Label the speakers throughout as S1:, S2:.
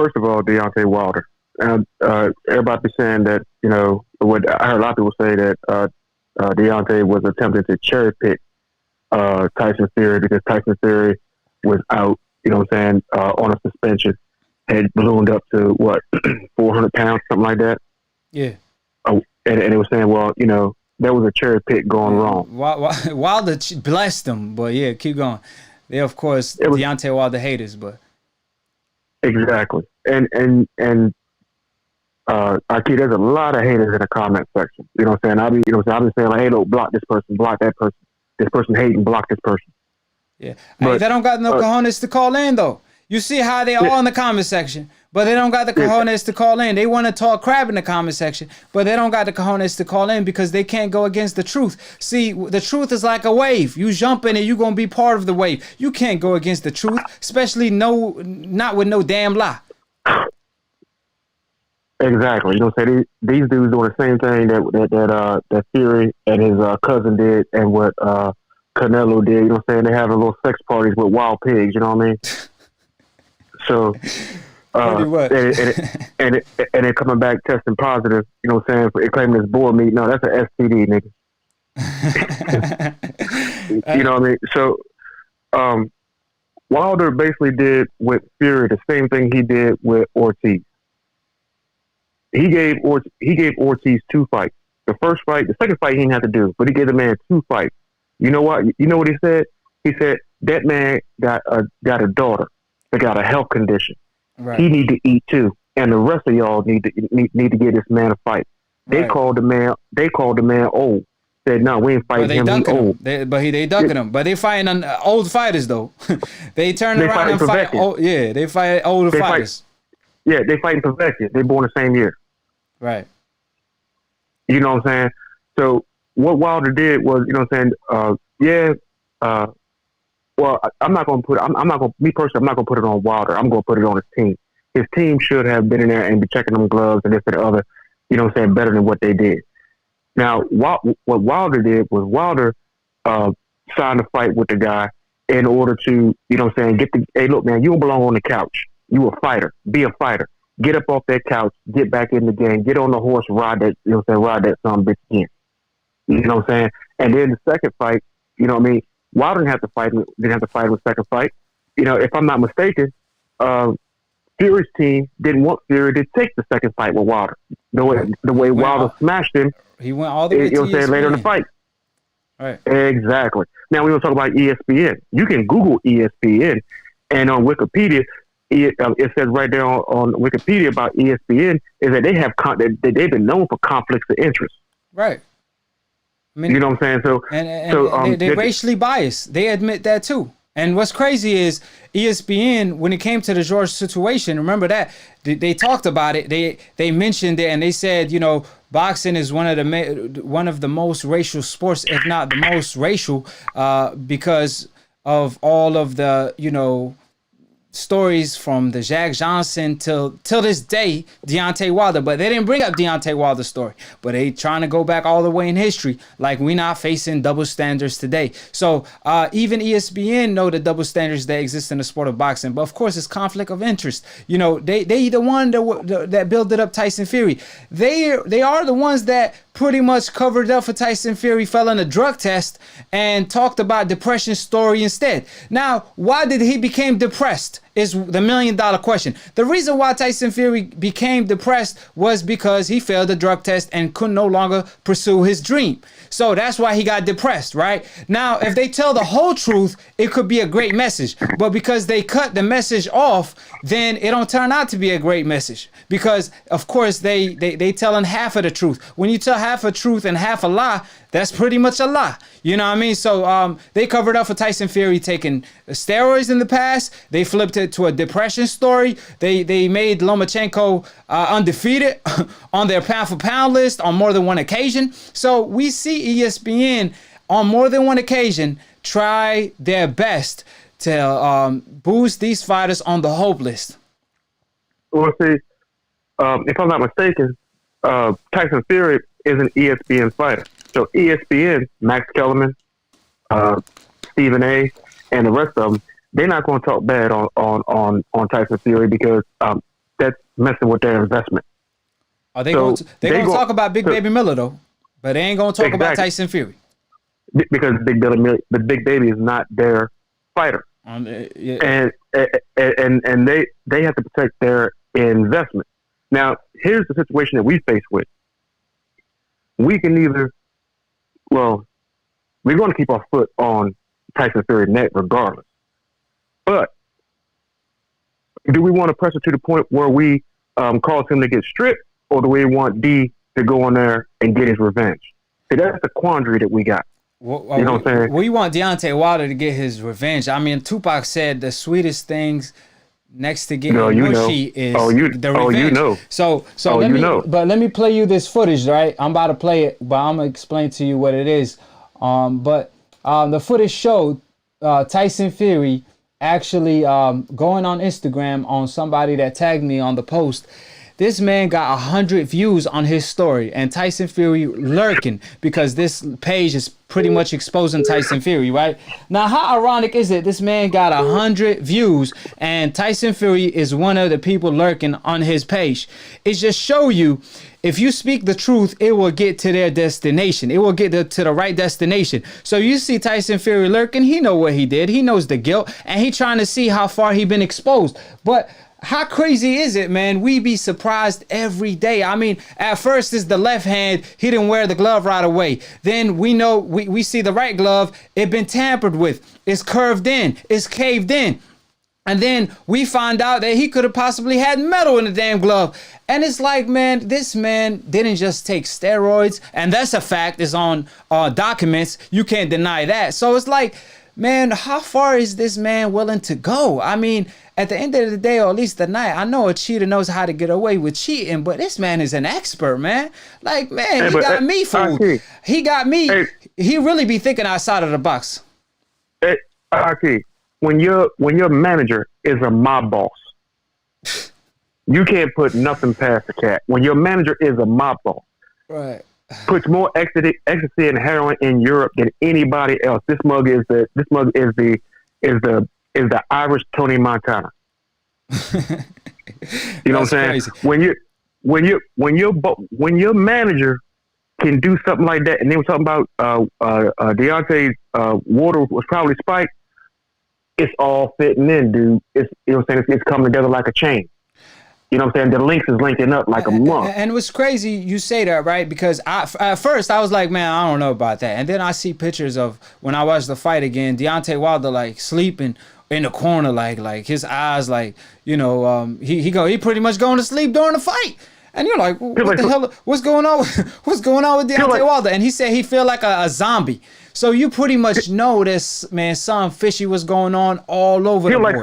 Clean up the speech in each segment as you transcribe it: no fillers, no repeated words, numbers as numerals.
S1: first of all, Deontay Wilder. And everybody saying that, what I heard a lot of people say that Deontay was attempting to cherry pick Tyson Fury because Tyson Fury was out, on a suspension, had ballooned up to what, 400 pounds, something like that.
S2: Yeah.
S1: And it was saying, well, there was a cherry pick going wrong.
S2: Wilder blessed them, but yeah, keep going. They, of course, Deontay Wilder haters, but
S1: exactly. And Akhi, there's a lot of haters in the comment section. You know what I'm saying? I've been saying like, hey, look, block this person, block that person. This person hating, block this person.
S2: Yeah, but they don't got no cojones to call in though. You see how they all in the comment section, but they don't got the cojones to call in. They want to talk crap in the comment section, but they don't got the cojones to call in because they can't go against the truth. See, the truth is like a wave. You jump in it, you're gonna be part of the wave. You can't go against the truth, especially not with no damn lie.
S1: Exactly. These dudes doing the same thing that Fury and his cousin did, and what Canelo did. You know what I'm saying? They having little sex parties with wild pigs. You know what I mean? So, and it coming back testing positive. You know what I'm saying? For claiming this board meat. No, that's an STD, nigga. You know what I mean? So, Wilder basically did with Fury the same thing he did with Ortiz. He gave Ortiz 2 fights. The second fight he didn't have to do, but he gave the man 2 fights. You know what? You know what he said? He said that man got a daughter that got a health condition. Right. He need to eat too, and the rest of y'all need to give this man a fight. They called the man old. Said no, we ain't fighting him. He old.
S2: They ducking him, but they fighting on old fighters though. They turn around and fight. They fight older fighters.
S1: They fighting perfection. They born the same year.
S2: Right.
S1: You know what I'm saying? So what Wilder did was, you know what I'm saying? Well, I'm not going to put it on Wilder. I'm going to put it on his team. His team should have been in there and be checking them gloves and this and the other, you know what I'm saying, better than what they did. Now, what Wilder did was Wilder signed a fight with the guy in order to, you know what I'm saying, hey, look, man, you don't belong on the couch. You a fighter. Be a fighter. Get up off that couch, get back in the game, get on the horse, ride that son bitch again. You know what I'm saying? And then the second fight, you know what I mean? Wilder didn't have to fight with the second fight. You know, if I'm not mistaken, Fury's team didn't want Fury to take the second fight with Wilder. The way Wilder smashed him,
S2: he went all the way to ESPN.
S1: Later in the fight.
S2: Right.
S1: Exactly. Now we want to talk about ESPN. You can Google ESPN, and on Wikipedia, it says right there on Wikipedia about ESPN is that they have they've been known for conflicts of interest.
S2: Right. I mean,
S1: you know what I'm
S2: saying? They're racially biased. They admit that too. And what's crazy is ESPN, when it came to the George situation, remember that they talked about it. They mentioned it, and they said, boxing is one of the most racial sports, if not the most racial, because of all of the stories from the Jack Johnson till this day, Deontay Wilder. But they didn't bring up Deontay Wilder's story. But they trying to go back all the way in history, like we not facing double standards today. So even ESPN know the double standards that exist in the sport of boxing. But of course, it's conflict of interest. They the one that built it up Tyson Fury. They are the ones that pretty much covered up for Tyson Fury, fell on a drug test, and talked about depression story instead. Now, why did he become depressed is the $1 million question. The reason why Tyson Fury became depressed was because he failed the drug test and could no longer pursue his dream. So that's why he got depressed, right? Now, if they tell the whole truth, it could be a great message. But because they cut the message off, then it don't turn out to be a great message. Because, of course, they telling half of the truth. When you tell half a truth and half a lie, that's pretty much a lie. You know what I mean? So they covered up for Tyson Fury taking steroids in the past. They flipped it to a depression story. They made Lomachenko undefeated on their pound-for-pound list on more than one occasion. So we see ESPN on more than one occasion try their best to boost these fighters on the hope list.
S1: Well, see, if I'm not mistaken, Tyson Fury is an ESPN fighter. So ESPN, Max Kellerman, Stephen A., and the rest of them, they're not going to talk bad on Tyson Fury because that's messing with their investment.
S2: Are they going to talk about Big Baby Miller though? But they ain't going to talk about Tyson Fury.
S1: Because the Big Baby is not their fighter.
S2: Yeah.
S1: And they have to protect their investment. Now, here's the situation that we face with. We can either, well, we're going to keep our foot on Tyson Fury neck regardless. But do we want to press it to the point where we cause him to get stripped, or do we want D to go in there and get his revenge? See, that's the quandary that we got.
S2: Well,
S1: you know what I'm saying?
S2: We want Deontay Wilder to get his revenge. I mean, Tupac said the sweetest things next to getting mushy is the revenge.
S1: You know.
S2: So let me play you this footage, right? I'm about to play it, but I'm gonna explain to you what it is. But the footage showed Tyson Fury actually going on Instagram on somebody that tagged me on the post. This man got 100 views on his story, and Tyson Fury lurking because this page is pretty much exposing Tyson Fury, right? Now, how ironic is it? This man got 100 views, and Tyson Fury is one of the people lurking on his page. It just show you, if you speak the truth, it will get to their destination. It will get to the right destination. So you see Tyson Fury lurking. He know what he did. He knows the guilt, and he trying to see how far he been exposed. But how crazy is it, man? We be surprised every day. I mean, at first it's the left hand. He didn't wear the glove right away. Then we know, we see the right glove. It been tampered with. It's curved in. It's caved in. And then we find out that he could have possibly had metal in the damn glove. And it's like, man, this man didn't just take steroids. And that's a fact. It's on documents. You can't deny that. So it's like, man, how far is this man willing to go? I mean, at the end of the day, or at least the night, I know a cheater knows how to get away with cheating, but this man is an expert, man. Like, man, he got me fooled. He got me. He really be thinking outside of the box.
S1: Akhi, when your manager is a mob boss, you can't put nothing past the cat. When your manager is a mob boss,
S2: right,
S1: puts more ecstasy and heroin in Europe than anybody else. This mug is the Irish Tony Montana. You know what I'm saying?
S2: Crazy.
S1: When your manager can do something like that, and they were talking about Deontay's water was probably spiked. It's all fitting in, dude. You know what I'm saying? It's coming together like a chain. You know what I'm saying? The links is linking up like a month.
S2: And what's crazy, you say that, right? Because at first I was like, man, I don't know about that. And then I see pictures of when I watched the fight again, Deontay Wilder like sleeping in the corner, like his eyes, like, you know, he pretty much going to sleep during the fight. And you're like, what the hell? What's going on? What's going on with Deontay Wilder? And he said he feel like a zombie. So you pretty much know this, man. Something fishy was going on all over the board.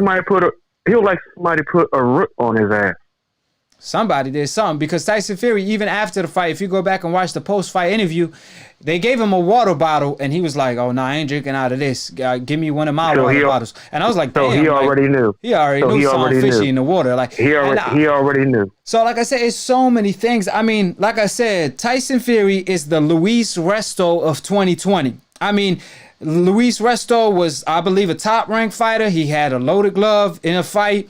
S1: He'll like somebody put a root on his ass.
S2: Somebody did something, because Tyson Fury, even after the fight, if you go back and watch the post-fight interview, they gave him a water bottle, and he was like, "Oh no, I ain't drinking out of this. Give me one of my water bottles." And I was like, "Damn!"
S1: So he already knew.
S2: He already knew something fishy in the water. Like
S1: he already knew.
S2: So, like I said, it's so many things. I mean, like I said, Tyson Fury is the Luis Resto of 2020. I mean, Luis Resto was, I believe, a top-ranked fighter. He had a loaded glove in a fight.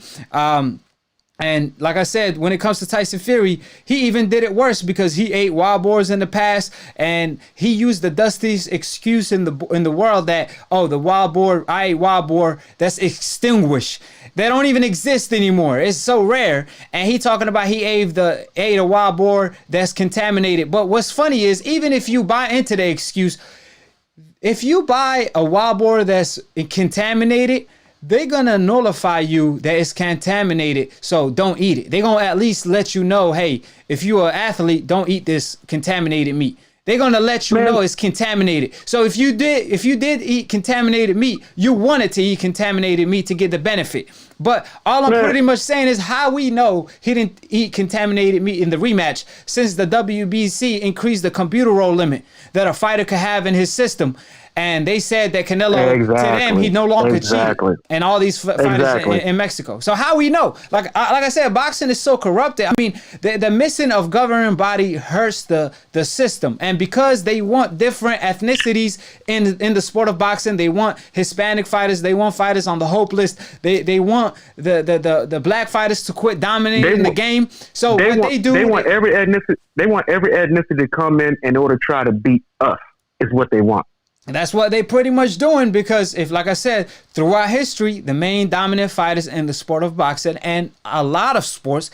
S2: And like I said, when it comes to Tyson Fury, he even did it worse, because he ate wild boars in the past, and he used the dustiest excuse in the world that, oh, the wild boar, I ate wild boar, that's extinguished. They don't even exist anymore. It's so rare. And he talking about he ate a wild boar that's contaminated. But what's funny is, even if you buy into the excuse, if you buy a wild boar that's contaminated, they're going to nullify you that it's contaminated, so don't eat it. They're going to at least let you know, hey, if you're an athlete, don't eat this contaminated meat. They're going to let you know it's contaminated. So if you did eat contaminated meat, you wanted to eat contaminated meat to get the benefit. But all I'm pretty much saying is how we know he didn't eat contaminated meat in the rematch, since the WBC increased the computer roll limit that a fighter could have in his system. And they said that Canelo, to them, he no longer cheated. And all these fighters in Mexico. So how we know? Like I said, boxing is so corrupted. I mean, the missing of governing body hurts the system. And because they want different ethnicities in the sport of boxing, they want Hispanic fighters, they want fighters on the hope list, they want the black fighters to quit dominating the game. So they want every ethnicity to come in order to try to beat us, is what they want. And that's what they pretty much doing, because if, like I said, throughout history, the main dominant fighters in the sport of boxing and a lot of sports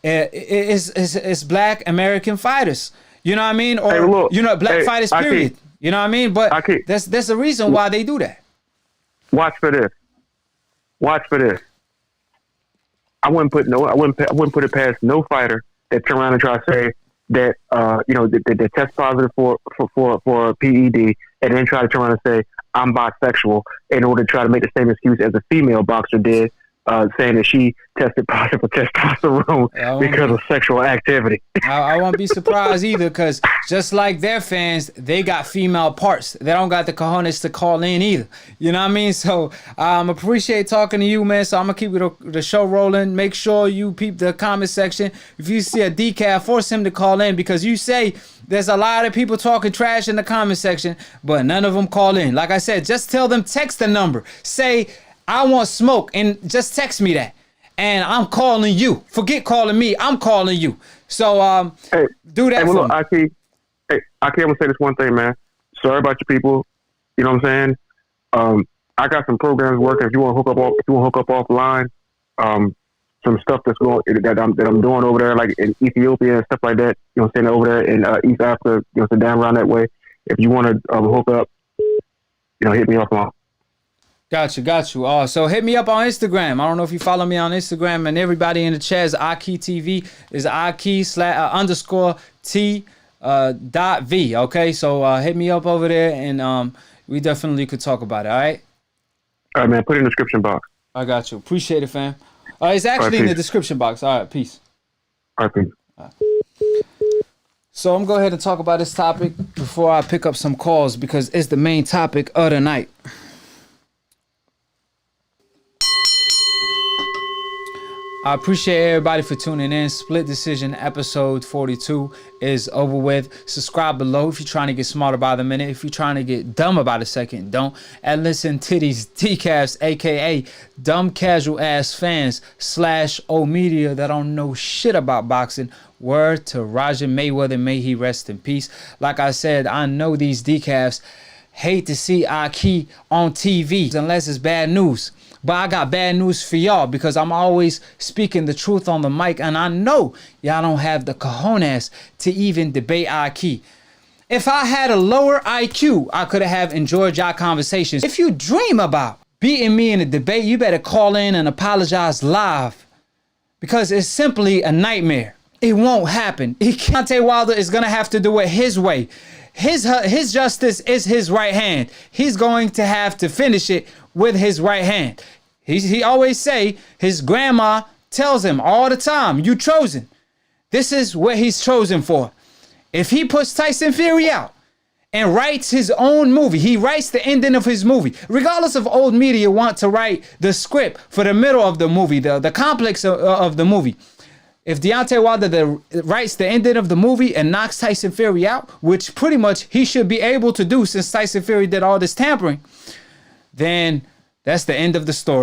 S2: is black American fighters. You know what I mean? Or, hey, look, black fighters, period. You know what I mean? But that's the reason why they do that. Watch for this. I wouldn't put it past no fighter that turn around and try to say that that test positive for PED, and then try to turn around and say I'm bisexual in order to try to make the same excuse as a female boxer did, saying that she tested positive for testosterone because of sexual activity. I won't be surprised either, because just like their fans, they got female parts. They don't got the cojones to call in either. You know what I mean? So appreciate talking to you, man. So I'm going to keep the show rolling. Make sure you peep the comment section. If you see a decaf, force him to call in, because you say there's a lot of people talking trash in the comment section, but none of them call in. Like I said, just tell them, text the number. Say, I want smoke, and just text me that. And I'm calling you. Forget calling me. I'm calling you. So do that for me. Akhi, I'm going to say this one thing, man. Sorry about your people. You know what I'm saying? I got some programs working. If you want to hook up offline, some stuff that I'm doing over there, like in Ethiopia and stuff like that. You know what I'm saying? Over there in East Africa, so down around that way. If you want to hook up, hit me up on. Got you. So hit me up on Instagram. I don't know if you follow me on Instagram, and everybody in the chat is Akhi TV, is Akhi _T.V. Okay, so hit me up over there, and we definitely could talk about it. All right, man. Put it in the description box. I got you. Appreciate it, fam. It's actually in the description box. All right, peace. All right, peace. All right. So I'm going to go ahead and talk about this topic before I pick up some calls, because it's the main topic of the night. I appreciate everybody for tuning in. Split Decision episode 42 is over with. Subscribe below if you're trying to get smarter by the minute. If you're trying to get dumber by the second, don't. And listen to these decafs, aka dumb casual ass fans / old media that don't know shit about boxing. Word to Roger Mayweather, may he rest in peace. Like I said, I know these decafs hate to see Akhi on TV unless it's bad news. But I got bad news for y'all, because I'm always speaking the truth on the mic, and I know y'all don't have the cojones to even debate Akhi. If I had a lower IQ, I could have enjoyed y'all conversations. If you dream about beating me in a debate, you better call in and apologize live, because it's simply a nightmare. It won't happen. Deontay Wilder is going to have to do it his way. His justice is his right hand. He's going to have to finish it with his right hand. He always say, his grandma tells him all the time, you chosen. This is what he's chosen for. If he puts Tyson Fury out and writes his own movie, he writes the ending of his movie, regardless of old media want to write the script for the middle of the movie, the complex of the movie. If Deontay Wilder writes the ending of the movie and knocks Tyson Fury out, which pretty much he should be able to do since Tyson Fury did all this tampering, then that's the end of the story.